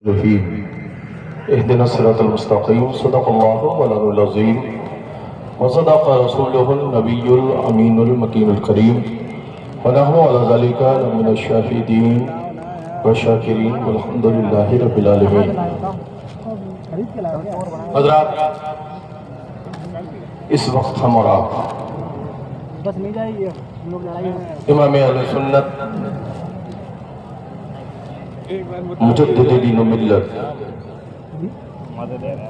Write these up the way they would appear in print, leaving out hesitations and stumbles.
الرحيم اهدنا الصراط المستقيم صدق الله مولانا العظيم وصدق رسوله النبي الأمين المكين الكريم ونحن على ذلك من الشاهدين والشاكرين والحمد لله رب العالمين. حضرات، اس وقت ہم اور آپ امام اہل سنت مجدد دین و ملت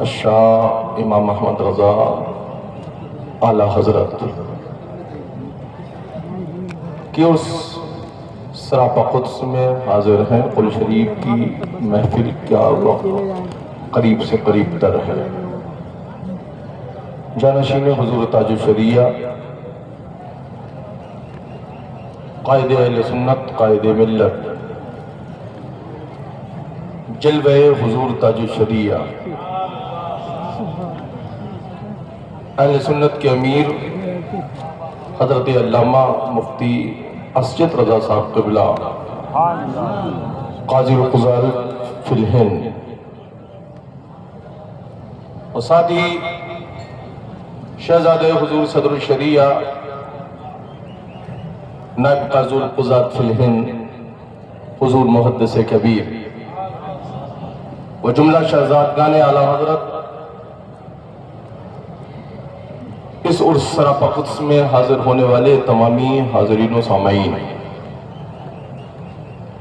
الشاہ امام محمد رضا اعلیٰ حضرت کی اس سراپا قدس میں حاضر ہیں. قل شریف کی محفل کیا وقت قریب سے قریب تر ہے. جانشین حضور تاج الشریعہ، قائد اہل سنت، قائد ملت، جلوہ حضور تاج الشریعہ، اہل سنت کے امیر حضرت علامہ مفتی اسجد رضا صاحب قبلہ، قاضی القضاة فی الہند، اور ساتھ ہی شہزادہ حضور صدر الشریعہ، نائب قاضی القضاة فی الہند حضور محدث کبیر و جملہ شہزادگان اعلیٰ حضرت اس عرس سراپا قدس میں حاضر ہونے والے تمامی حاضرین و سامعین.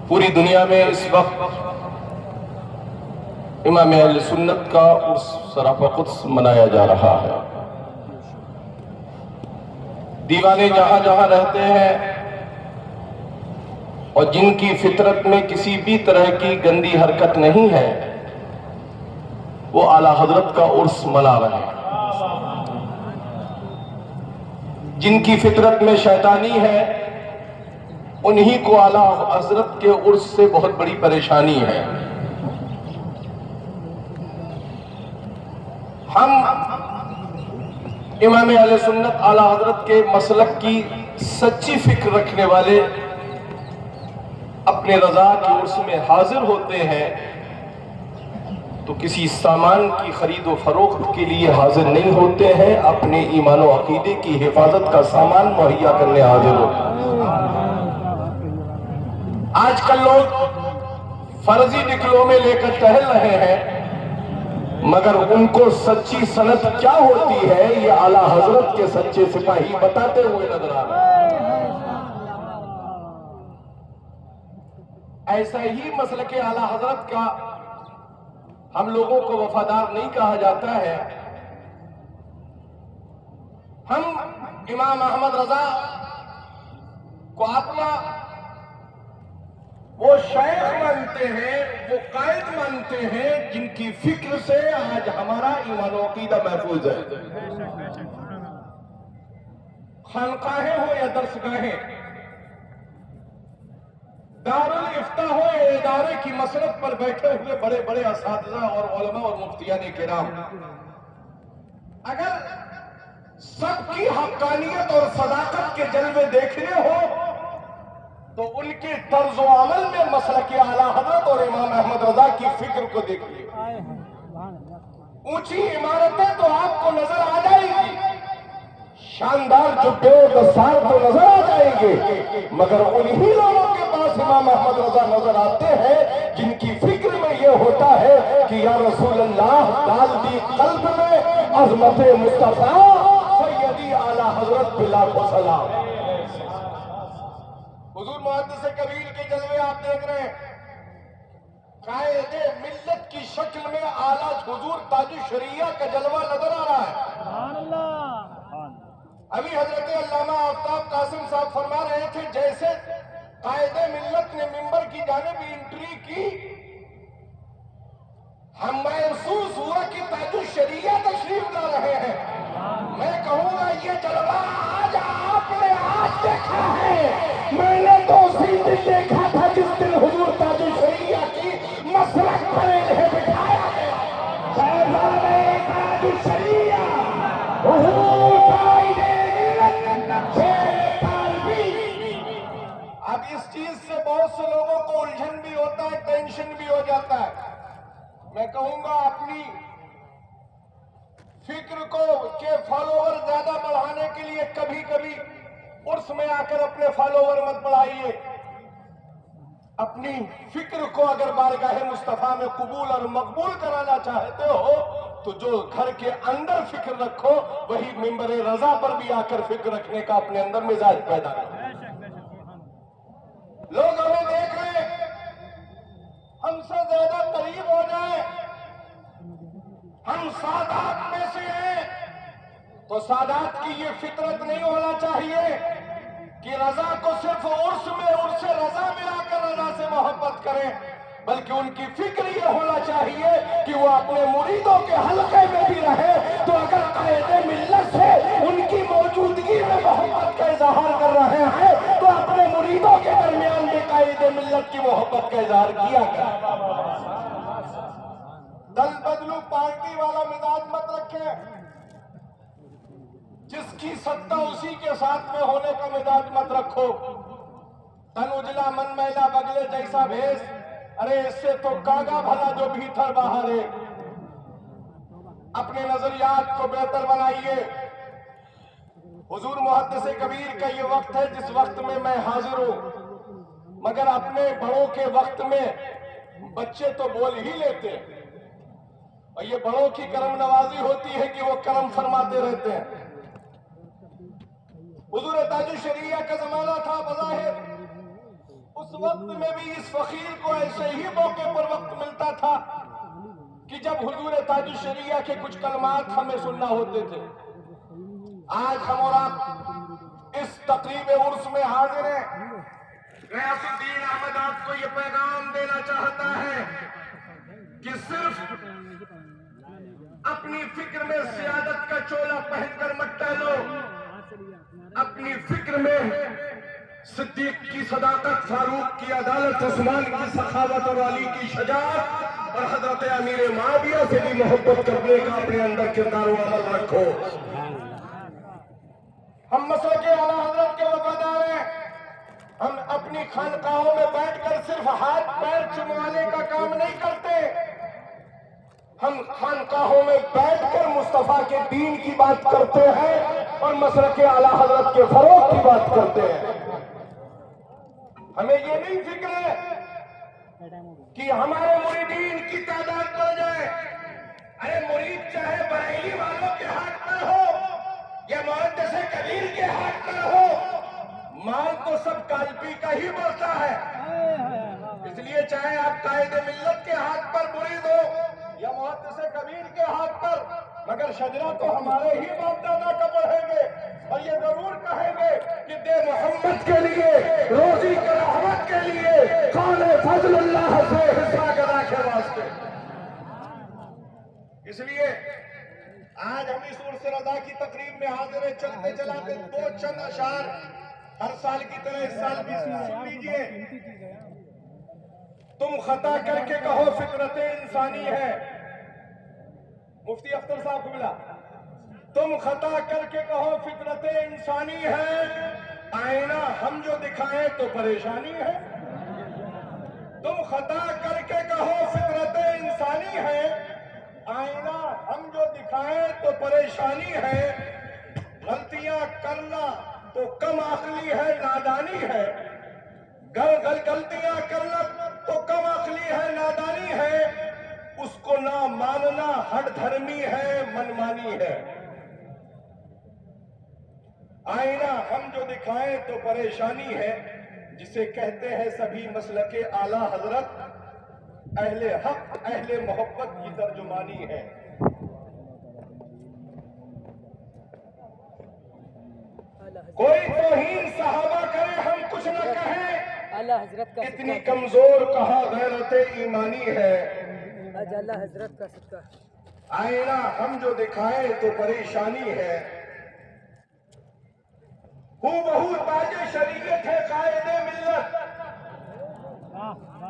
پوری دنیا میں اس وقت امام اہل سنت کا عرس سراپا قدس منایا جا رہا ہے. دیوانے جہاں جہاں رہتے ہیں اور جن کی فطرت میں کسی بھی طرح کی گندی حرکت نہیں ہے، وہ اعلیٰ حضرت کا عرس منا رہے ہیں. جن کی فطرت میں شیطانی ہے، انہی کو اعلیٰ حضرت کے عرس سے بہت بڑی پریشانی ہے. ہم امام اہل سنت اعلیٰ حضرت کے مسلک کی سچی فکر رکھنے والے اپنے رضا کے عرس میں حاضر ہوتے ہیں تو کسی سامان کی خرید و فروخت کے لیے حاضر نہیں ہوتے ہیں، اپنے ایمان و عقیدے کی حفاظت کا سامان مہیا کرنے حاضر ہوتے ہیں. آج کل لوگ فرضی ڈپلومے لے کر ٹہل رہے ہیں، مگر ان کو سچی سند کیا ہوتی ہے یہ اعلیٰ حضرت کے سچے سپاہی بتاتے ہوئے نظر آ رہے ہیں. ایسا ہی مسلک اعلیٰ حضرت کا ہم لوگوں کو وفادار نہیں کہا جاتا ہے. ہم امام احمد رضا کو اپنا وہ شیخ مانتے ہیں، وہ قائد مانتے ہیں جن کی فکر سے آج ہمارا ایمان و عقیدہ محفوظ ہے. خانقاہیں ہو یا درسگاہیں، دارالافتاء ہو یا ادارے کی مسلک پر بیٹھے ہوئے بڑے بڑے اساتذہ اور علماء اور مفتیان کرام، اگر سب کی حقانیت اور صداقت کے جلوے دیکھنے ہو تو ان کے طرز و عمل میں مسلک اعلیٰ حضرت اور امام احمد رضا کی فکر کو دیکھیے. اونچی عمارتیں تو آپ کو نظر آ جائیں گی، شاندار جبے و دستار تو نظر آ جائیں گے، مگر انہی لوگوں کے پاس امام احمد رضا نظر آتے ہیں جن کی فکر میں یہ ہوتا ہے کہ یا رسول اللہ ڈال دی قلب میں عظمت مصطفیٰ سیدی اعلیٰ حضرت بلاک و سلام. حضور محدث کبیر کے جلوے آپ دیکھ رہے ہیں. قائد ملت کی شکل میں اعلیٰ حضور تاج الشریعہ کا جلوہ نظر آ رہا ہے. ابھی حضرت علامہ آفتاب قاسم صاحب فرما رہے تھے جیسے قائد ملت نے ممبر کی جانب انٹری کی، ہم محسوس ہوا کہ تاج الشریعہ تشریف لا رہے ہیں. میں کہوں گا یہ جلوہ آج آپ نے آج دیکھا ہے، میں نے تو اسی دن دیکھا تھا جس دن حضور تاج الشریعہ کی مسلک پر انہیں بٹھایا ہے. شہزادہ تاج الشریعہ حضور قائد اب اس چیز سے بہت سے لوگوں کو الجھن بھی ہوتا ہے، ٹینشن بھی ہو جاتا ہے. میں کہوں گا اپنی فکر کو کے فالوور زیادہ بڑھانے کے لیے کبھی کبھی عرس میں آ کر اپنے فالوور مت بڑھائیے. اپنی فکر کو اگر بارگاہ مصطفیٰ میں قبول اور مقبول کرانا چاہتے ہو تو جو گھر کے اندر فکر رکھو وہی منبر رضا پر بھی آ کر فکر رکھنے کا اپنے اندر مزاج پیدا کرو. لوگ ہمیں دیکھ رہے ہیں، ہم سے زیادہ قریب ہو جائیں، ہم سادات میں سے ہیں، تو سادات کی یہ فطرت نہیں ہونا چاہیے کہ رضا کو صرف عرس میں عرس رضا میں آ کر رضا سے محبت کریں، بلکہ ان کی فکر یہ ہونا چاہیے کہ وہ اپنے مریدوں کے حلقے میں بھی رہے تو اگر قائد ملت سے ان کی موجودگی میں محبت کا اظہار کر رہے ہیں تو اپنے مریدوں کے درمیان بھی قائد ملت کی محبت کا اظہار کیا کریں. دل بدلو پارٹی والا مزاج مت رکھیں، جس کی ستا اسی کے ساتھ میں ہونے کا مزاج مت رکھو. تن اجلا من میلا بگلے جیسا بھیس، ارے اس سے تو کاگا بھلا جو بھیتر باہر ہے. اپنے نظریات کو بہتر بنائیے. حضور محدث کبیر کا یہ وقت ہے جس وقت میں حاضر ہوں، مگر اپنے بڑوں کے وقت میں بچے تو بول ہی لیتے ہیں، اور یہ بڑوں کی کرم نوازی ہوتی ہے کہ وہ کرم فرماتے رہتے ہیں. حضور تاج الشریعہ کا زمانہ تھا بظاہر، اس وقت میں بھی اس فقیر کو ایسے ہی موقع پر وقت ملتا تھا کہ جب حضور تاج الشریعہ کے کچھ کلمات ہمیں سننا ہوتے تھے. آج ہم اور آپ اس تقریب عرس میں حاضر ہیں. غیاث الدین احمد آپ کو یہ پیغام دینا چاہتا ہے کہ صرف اپنی فکر میں سیادت کا چولا پہن کر مت ٹہلو، اپنی فکر میں صدیق کی صداقت، فاروق کی عدالت، عثمان کی سخاوت اور علی کی شجاعت اور حضرت امیر معاویہ سے بھی محبت کرنے کا اپنے اندر کردار و عمل رکھو. ہم مسلک اعلیٰ حضرت کے وفادار ہیں. ہم اپنی خانقاہوں میں بیٹھ کر صرف ہاتھ پیر چموانے کا کام نہیں کرتے، ہم خانقاہوں میں بیٹھ کر مصطفیٰ کے دین کی بات کرتے ہیں اور مسلک اعلیٰ حضرت کے فروغ کی بات کرتے ہیں. ہمیں یہ نہیں فکر ہے کہ ہمارے مریدین کی تعداد بڑھ جائے. ارے مرید چاہے بریلی والوں کے ہاتھ پر ہو یا محدث کبیر کے ہاتھ پر ہو، مال تو سب کالپی کا ہی بڑھتا ہے. اس لیے چاہے آپ قائد ملت کے ہاتھ پر مرید ہو یا محدث کبیر کے ہاتھ پر، مگر شجرہ تو ہمارے ہی باپ دادا کا بڑھیں گے اور یہ ضرور کہیں گے کہ دے محمد کے لیے، روزی کے رحمت کے لیے، خان فضل اللہ سے حصہ گدا کے واسطے. اس لیے آج ہم اس عرس رضا کی تقریب میں حاضر ہیں. چلتے چلاتے دو چند اشعار ہر سال کی طرح اس سال بھی سن لیجئے. تم خطا کر کے کہو فطرت انسانی ہے، مفتی اختر صاحب کو ملا. تم خطا کر کے کہو فطرت انسانی ہے، آئینہ ہم جو دکھائیں تو پریشانی ہے. تم خطا کر کے کہو فطرت انسانی ہے، آئینہ ہم جو دکھائیں تو پریشانی ہے. غلطیاں کرنا تو کم عقلی ہے، نادانی ہے. غلطیاں کرنا تو کم عقلی ہے، نادانی ہے. اس کو نہ ماننا ہٹ دھرمی ہے، منمانی ہے. آئینہ ہم جو دکھائیں تو پریشانی ہے، جسے کہتے ہیں سبھی مسلک اعلیٰ حضرت، اہل حق اہل محبت کی ترجمانی ہے. کوئی توہین صحابہ کرے ہم کچھ نہ کہیں، اتنی کمزور کہا غیرت ایمانی ہے. حضرت کا صدقہ. آئینہ ہم جو دکھائیں تو پریشانی ہے. ہو بہو تاج شریعت ہے قائد ملت،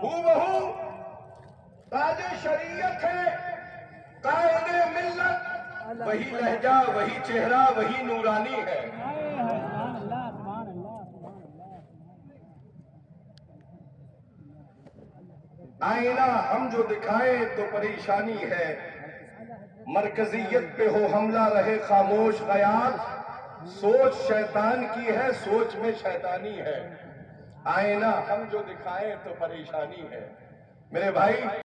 ہو بہو تاج شریعت ہے قائد ملت. وہی لہجہ، وہی چہرہ، وہی نورانی ہے. آئینہ ہم جو دکھائیں تو پریشانی ہے، مرکزیت پہ ہو حملہ رہے خاموش غیاث، سوچ شیطان کی ہے، سوچ میں شیطانی ہے، آئینہ ہم جو دکھائیں تو پریشانی ہے۔ میرے بھائی